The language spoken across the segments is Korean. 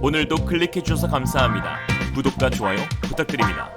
오늘도 클릭해주셔서 감사합니다. 구독과 좋아요 부탁드립니다.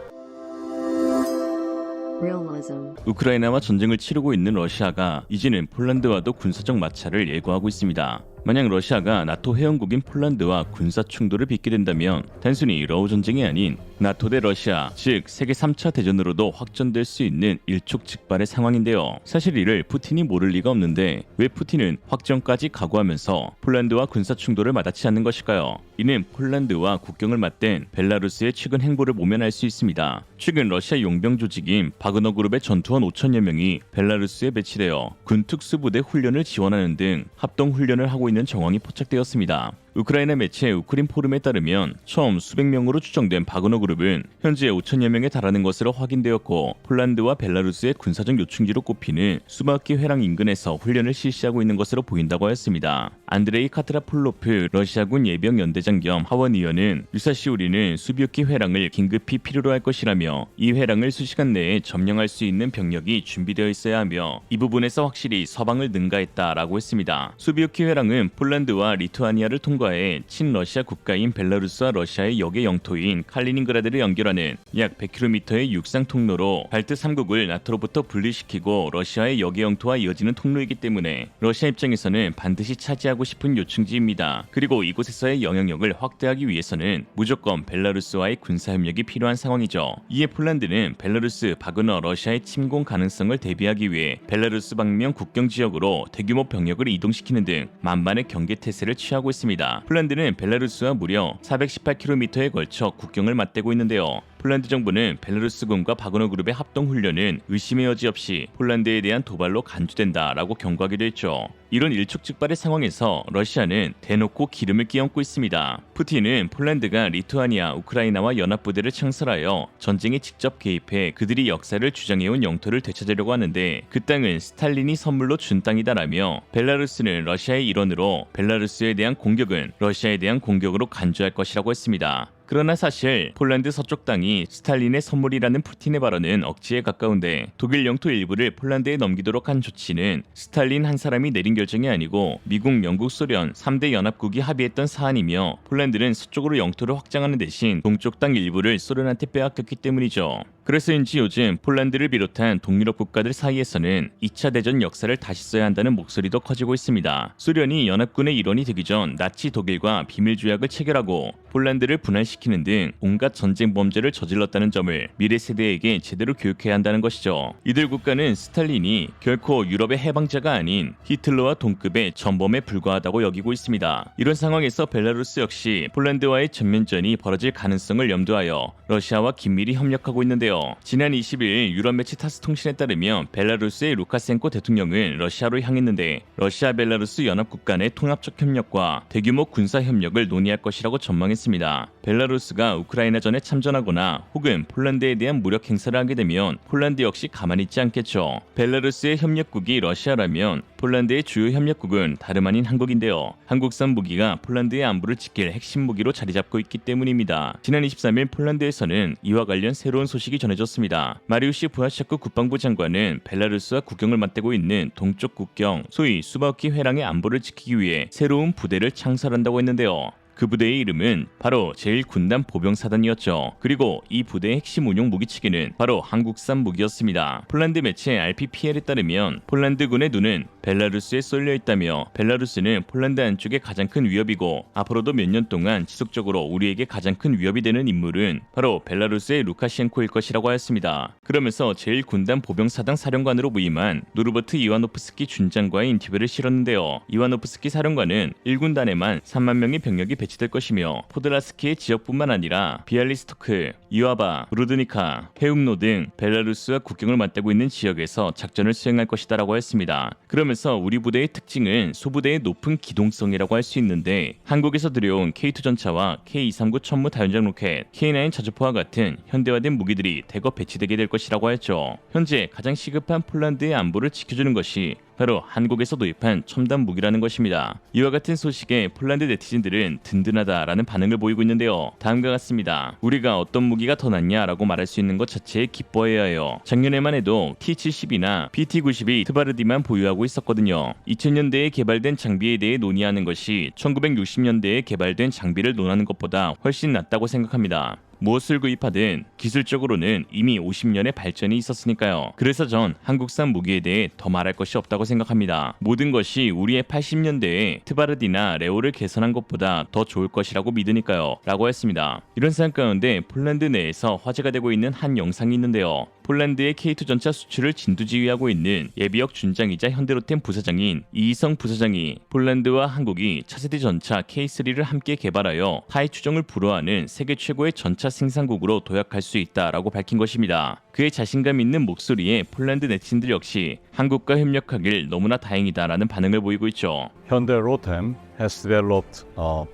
우크라이나와 전쟁을 치르고 있는 러시아가 이제는 폴란드와도 군사적 마찰을 예고하고 있습니다. 만약 러시아가 나토 회원국인 폴란드와 군사 충돌을 빚게 된다면 단순히 러우 전쟁이 아닌 나토 대 러시아, 즉 세계 3차 대전으로도 확전될 수 있는 일촉즉발의 상황인데요. 사실 이를 푸틴이 모를 리가 없는데 왜 푸틴은 확전까지 각오하면서 폴란드와 군사 충돌을 마다치 않는 것일까요? 이는 폴란드와 국경을 맞댄 벨라루스의 최근 행보를 보면 알 수 있습니다. 최근 러시아 용병 조직인 바그너 그룹의 전투원 5천여 명이 벨라루스에 배치되어 군 특수부대 훈련을 지원하는 등 합동 훈련을 하고 있는 정황이 포착되었습니다. 우크라이나 매체 우크린 포럼에 따르면 처음 수백 명으로 추정된 바그너 그룹은 현재 5천여 명에 달하는 것으로 확인되었고 폴란드와 벨라루스의 군사적 요충지로 꼽히는 수바키 회랑 인근에서 훈련을 실시하고 있는 것으로 보인다고 하였습니다. 안드레이 카트라폴로프 러시아군 예병 연대장 겸 하원의원은 유사시 우리는 수비오키 회랑을 긴급히 필요로 할 것이라며 이 회랑을 수시간 내에 점령할 수 있는 병력이 준비되어 있어야 하며 이 부분에서 확실히 서방을 능가했다라고 했습니다. 수비오키 회랑은 폴란드와 리투아니아를 통과해 친러시아 국가인 벨라루스와 러시아의 역의 영토인 칼리닝그라드를 연결하는 약 100km의 육상 통로로 발트 3국을 나토로부터 분리시키고 러시아의 역의 영토와 이어지는 통로이기 때문에 러시아 입장에서는 반드시 차지하고 싶은 요충지입니다. 그리고 이곳에서의 영향력을 확대하기 위해서는 무조건 벨라루스와의 군사협력이 필요한 상황이죠. 이에 폴란드는 벨라루스, 바그너, 러시아의 침공 가능성을 대비하기 위해 벨라루스 방면 국경 지역으로 대규모 병력을 이동시키는 등 만반의 경계 태세를 취하고 있습니다. 폴란드는 벨라루스와 무려 418km에 걸쳐 국경을 맞대고 있는데요. 폴란드 정부는 벨라루스군과 바그너 그룹의 합동 훈련은 의심의 여지 없이 폴란드에 대한 도발로 간주된다라고 경고하기도 했죠. 이런 일촉즉발의 상황에서 러시아는 대놓고 기름을 끼얹고 있습니다. 푸틴은 폴란드가 리투아니아, 우크라이나와 연합부대를 창설하여 전쟁에 직접 개입해 그들이 역사를 주장해온 영토를 되찾으려고 하는데 그 땅은 스탈린이 선물로 준 땅이다라며 벨라루스는 러시아의 일원으로 벨라루스에 대한 공격은 러시아에 대한 공격으로 간주할 것이라고 했습니다. 그러나 사실 폴란드 서쪽 땅이 스탈린의 선물이라는 푸틴의 발언은 억지에 가까운데 독일 영토 일부를 폴란드에 넘기도록 한 조치는 스탈린 한 사람이 내린 결정이 아니고 미국, 영국, 소련 3대 연합국이 합의했던 사안이며 폴란드는 서쪽으로 영토를 확장하는 대신 동쪽 땅 일부를 소련한테 빼앗겼기 때문이죠. 그래서인지 요즘 폴란드를 비롯한 동유럽 국가들 사이에서는 2차 대전 역사를 다시 써야 한다는 목소리도 커지고 있습니다. 소련이 연합군의 일원이 되기 전 나치 독일과 비밀조약을 체결하고 폴란드를 분할시키는 등 온갖 전쟁 범죄를 저질렀다는 점을 미래 세대에게 제대로 교육해야 한다는 것이죠. 이들 국가는 스탈린이 결코 유럽의 해방자가 아닌 히틀러와 동급의 전범에 불과하다고 여기고 있습니다. 이런 상황에서 벨라루스 역시 폴란드와의 전면전이 벌어질 가능성을 염두하여 러시아와 긴밀히 협력하고 있는데요. 지난 20일 유럽 매체 타스 통신에 따르면 벨라루스의 루카센코 대통령은 러시아로 향했는데 러시아 벨라루스 연합국 간의 통합적 협력과 대규모 군사 협력을 논의할 것이라고 전망했습니다. 벨라루스가 우크라이나전에 참전하거나 혹은 폴란드에 대한 무력 행사를 하게 되면 폴란드 역시 가만히 있지 않겠죠. 벨라루스의 협력국이 러시아라면 폴란드의 주요 협력국은 다름 아닌 한국인데요. 한국산 무기가 폴란드의 안보를 지킬 핵심 무기로 자리 잡고 있기 때문입니다. 지난 23일 폴란드에서는 이와 관련 새로운 소식이 전해졌습니다. 마리우시 부하샤크 국방부 장관은 벨라루스와 국경을 맞대고 있는 동쪽 국경, 소위 수바키 회랑의 안보를 지키기 위해 새로운 부대를 창설한다고 했는데요. 그 부대의 이름은 바로 제1군단 보병사단이었죠. 그리고 이 부대의 핵심 운용 무기체계는 바로 한국산 무기였습니다. 폴란드 매체 RPPL에 따르면 폴란드군의 눈은 벨라루스에 쏠려 있다며 벨라루스는 폴란드 안쪽의 가장 큰 위협이고 앞으로도 몇 년 동안 지속적으로 우리에게 가장 큰 위협이 되는 인물은 바로 벨라루스의 루카셴코일 것이라고 하였습니다. 그러면서 제1군단 보병사당 사령관으로 부임한 노르버트 이와노프스키 준장과의 인터뷰를 실었는데요. 이와노프스키 사령관은 1군단에만 3만 명의 병력이 배치될 것이며 포드라스키의 지역뿐만 아니라 비알리스토크, 이와바, 브루드니카, 헤욱노 등 벨라루스와 국경을 맞대고 있는 지역에서 작전을 수행할 것이다라고 했습니다. 그러면서 우리 부대의 특징은 소부대의 높은 기동성이라고 할 수 있는데 한국에서 들여온 K2 전차와 K239 천무 다연장 로켓, K9 자주포와 같은 현대화된 무기들이 대거 배치되게 될 것이라고 했죠. 현재 가장 시급한 폴란드의 안보를 지켜주는 것이 바로 한국에서 도입한 첨단 무기라는 것입니다. 이와 같은 소식에 폴란드 네티즌들은 든든하다라는 반응을 보이고 있는데요. 다음과 같습니다. 우리가 어떤 무기가 더 낫냐라고 말할 수 있는 것 자체에 기뻐해야 해요. 작년에만 해도 T-70이나 PT-90이 트바르디만 보유하고 있었거든요. 2000년대에 개발된 장비에 대해 논의하는 것이 1960년대에 개발된 장비를 논하는 것보다 훨씬 낫다고 생각합니다. 무엇을 구입하든 기술적으로는 이미 50년의 발전이 있었으니까요. 그래서 전 한국산 무기에 대해 더 말할 것이 없다고 생각합니다. 모든 것이 우리의 80년대에 트바르디나 레오를 개선한 것보다 더 좋을 것이라고 믿으니까요. 라고 했습니다. 이런 상황 가운데 폴란드 내에서 화제가 되고 있는 한 영상이 있는데요. 폴란드의 K2 전차 수출을 진두지휘하고 있는 예비역 준장이자 현대로템 부사장인 이희성 부사장이 폴란드와 한국이 차세대 전차 K3를 함께 개발하여 타의 추종을 불허하는 세계 최고의 전차 생산국으로 도약할 수 있다라고 밝힌 것입니다. 그의 자신감 있는 목소리에 폴란드 네티즌들 역시 한국과 협력하길 너무나 다행이다라는 반응을 보이고 있죠. Hyundai Rotem has developed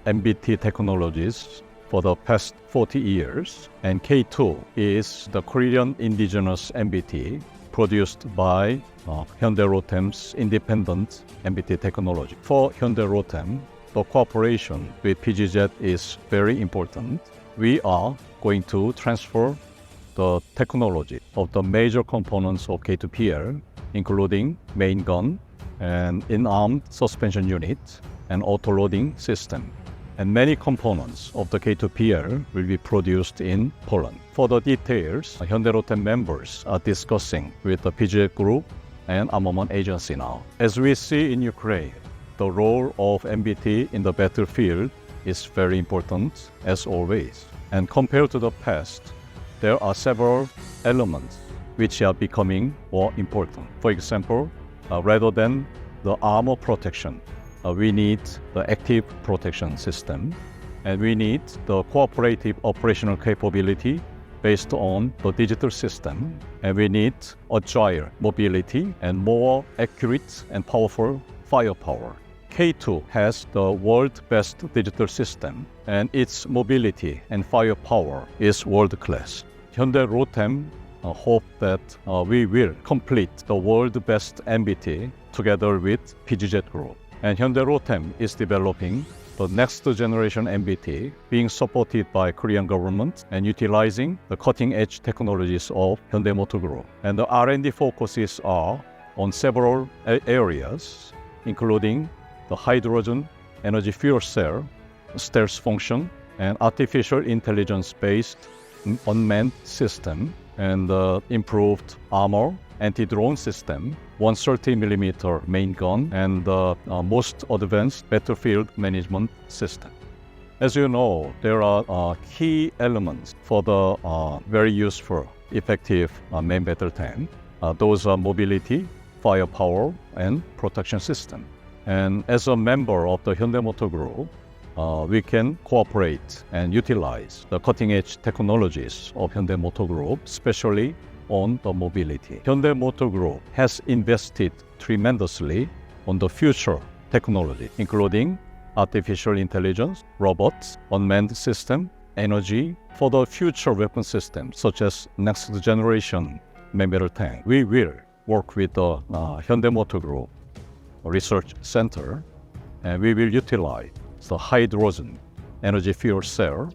MBT technologies for the past 40 years, and K2 is the Korean indigenous MBT produced by Hyundai Rotem's independent MBT technology. For Hyundai Rotem, the cooperation with PGZ is very important. We are going to transfer the technology of the major components of K2PL, including main gun and in-armed suspension unit and auto-loading system. And many components of the K2PL will be produced in Poland. For the details, Hyundai Rotem members are discussing with the PGZ Group and Armament Agency now. As we see in Ukraine, the role of MBT in the battlefield is very important, as always. And compared to the past, there are several elements which are becoming more important. For example, rather than the armor protection, we need the active protection system, and we need the cooperative operational capability based on the digital system, and we need agile mobility and more accurate and powerful firepower. K2 has the world's best digital system, and its mobility and firepower is world-class. Hyundai Rotem hope that we will complete the world's best MBT together with PGZ Group. And Hyundai Rotem is developing the next generation MBT, being supported by Korean government and utilizing the cutting-edge technologies of Hyundai Motor Group. And the R&D focuses are on several areas, including the hydrogen energy fuel cell, stealth function, and artificial intelligence-based unmanned system, and improved armor, anti-drone system, 130mm main gun, and the most advanced battlefield management system. As you know, there are key elements for the very useful, effective main battle tank. Those are mobility, firepower, and protection system. And as a member of the Hyundai Motor Group, we can cooperate and utilize the cutting-edge technologies of Hyundai Motor Group, especially on the mobility. Hyundai Motor Group has invested tremendously on the future technology, including artificial intelligence, robots, unmanned system, energy, for the future weapon systems, such as next generation main battle tank. We will work with the Hyundai Motor Group Research Center, and we will utilize the hydrogen energy fuel cell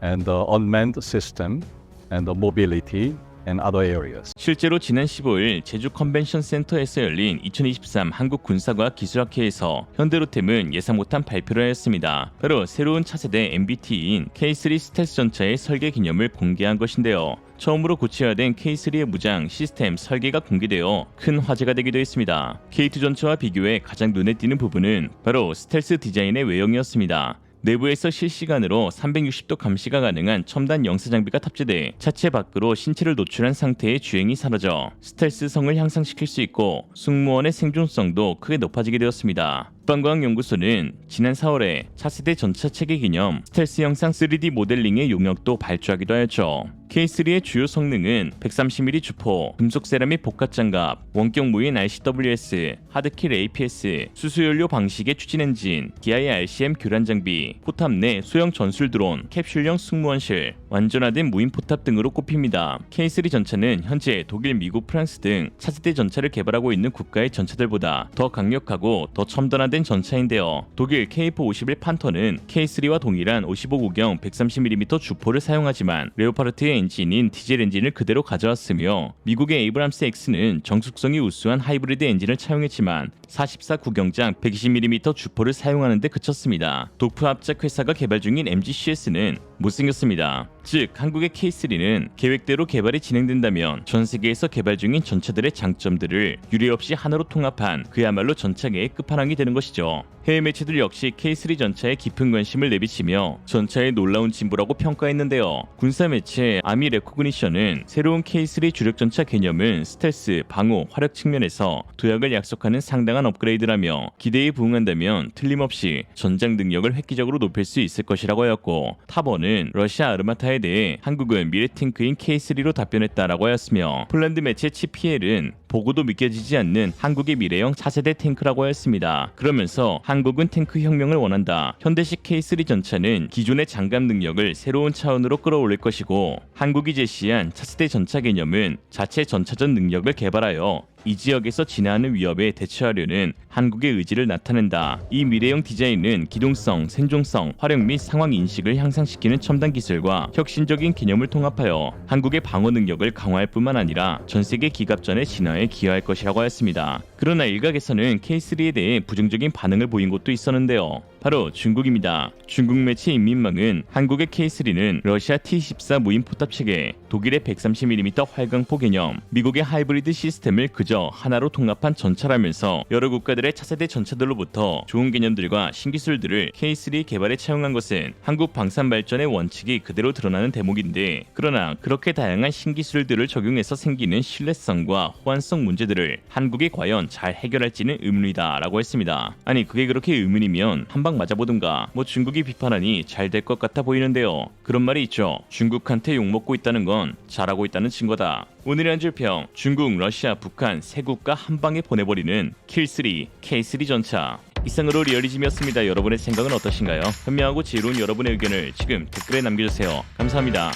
and the unmanned system and the mobility and other areas. 실제로 지난 15일 제주 컨벤션 센터에서 열린 2023 한국군사과학기술학회에서 현대로템은 예상 못한 발표를 하였습니다. 바로 새로운 차세대 MBT인 K3 스텔스 전차의 설계 기념을 공개한 것인데요. 처음으로 구체화된 K3의 무장, 시스템, 설계가 공개되어 큰 화제가 되기도 했습니다. K2 전차와 비교해 가장 눈에 띄는 부분은 바로 스텔스 디자인의 외형이었습니다. 내부에서 실시간으로 360도 감시가 가능한 첨단 영사 장비가 탑재돼 차체 밖으로 신체를 노출한 상태의 주행이 사라져 스텔스성을 향상시킬 수 있고 승무원의 생존성도 크게 높아지게 되었습니다. 국방과학연구소는 지난 4월에 차세대 전차 체계 기념 스텔스 영상 3D 모델링의 용역도 발주하기도 하였죠. K3의 주요 성능은 130mm 주포, 금속 세라믹 복합장갑, 원격 무인 RCWS, 하드킬 APS, 수소연료 방식의 추진 엔진, DI-RCM 교란 장비, 포탑 내 소형 전술 드론, 캡슐형 승무원실, 완전화된 무인 포탑 등으로 꼽힙니다. K3 전차는 현재 독일, 미국, 프랑스 등 차세대 전차를 개발하고 있는 국가의 전차들보다 더 강력하고 더 첨단화된 전차인데요. 독일 K4-51 판터는 K3와 동일한 55구경 130mm 주포를 사용하지만 레오파르트의 엔진인 디젤 엔진을 그대로 가져왔으며 미국의 에이브람스 X는 정숙성이 우수한 하이브리드 엔진을 차용했지만 44구경장 120mm 주포를 사용하는 데 그쳤습니다. 도프 합작 회사가 개발 중인 MGCS는 못생겼습니다. 즉 한국의 K3는 계획대로 개발이 진행된다면 전 세계에서 개발 중인 전차들의 장점들을 유례없이 하나로 통합한 그야말로 전차계의 끝판왕이 되는 것이죠. 해외 매체들 역시 K3 전차에 깊은 관심을 내비치며 전차의 놀라운 진보라고 평가했는데요. 군사 매체 아미 레코그니션은 새로운 K3 주력 전차 개념은 스텔스, 방어, 화력 측면에서 도약을 약속하는 상당한 업그레이드라며 기대에 부응한다면 틀림없이 전장 능력을 획기적으로 높일 수 있을 것이라고 하였고, 타버는 러시아 아르마타에 대해 한국은 미래 탱크인 K3로 답변했다라고 하였으며, 폴란드 매체 치피엘은 보고도 믿겨지지 않는 한국의 미래형 차세대 탱크라고 하였습니다. 그러면서 한국은 탱크 혁명을 원한다. 현대식 K3 전차는 기존의 장갑 능력을 새로운 차원으로 끌어올릴 것이고, 한국이 제시한 차세대 전차 개념은 자체 전차전 능력을 개발하여 이 지역에서 진화하는 위협에 대처하려는 한국의 의지를 나타낸다. 이 미래형 디자인은 기동성, 생존성, 화력 및 상황 인식을 향상시키는 첨단 기술과 혁신적인 개념을 통합하여 한국의 방어 능력을 강화할 뿐만 아니라 전 세계 기갑전의 진화에 기여할 것이라고 하였습니다. 그러나 일각에서는 K3에 대해 부정적인 반응을 보인 곳도 있었는데요. 바로 중국입니다. 중국 매체 인민망은 한국의 K3는 러시아 T-14 무인 포탑 체계, 독일의 130mm 활강포 개념, 미국의 하이브리드 시스템을 그저 하나로 통합한 전차라면서 여러 국가들의 차세대 전차들로부터 좋은 개념들과 신기술들을 K3 개발에 차용한 것은 한국 방산 발전의 원칙이 그대로 드러나는 대목인데, 그러나 그렇게 다양한 신기술들을 적용해서 생기는 신뢰성과 호환성 문제들을 한국이 과연 잘 해결할지는 의문이다 라고 했습니다. 아니 그게 그렇게 의문이면 한방 맞아보든가. 뭐 중국이 비판하니 잘 될 것 같아 보이는데요. 그런 말이 있죠. 중국한테 욕먹고 있다는 건 잘하고 있다는 증거다. 오늘의 한 줄평, 중국, 러시아, 북한 세 국가 한 방에 보내버리는 킬3 K3 전차. 이상으로 리얼리즘이었습니다. 여러분의 생각은 어떠신가요? 현명하고 지혜로운 여러분의 의견을 지금 댓글에 남겨주세요. 감사합니다.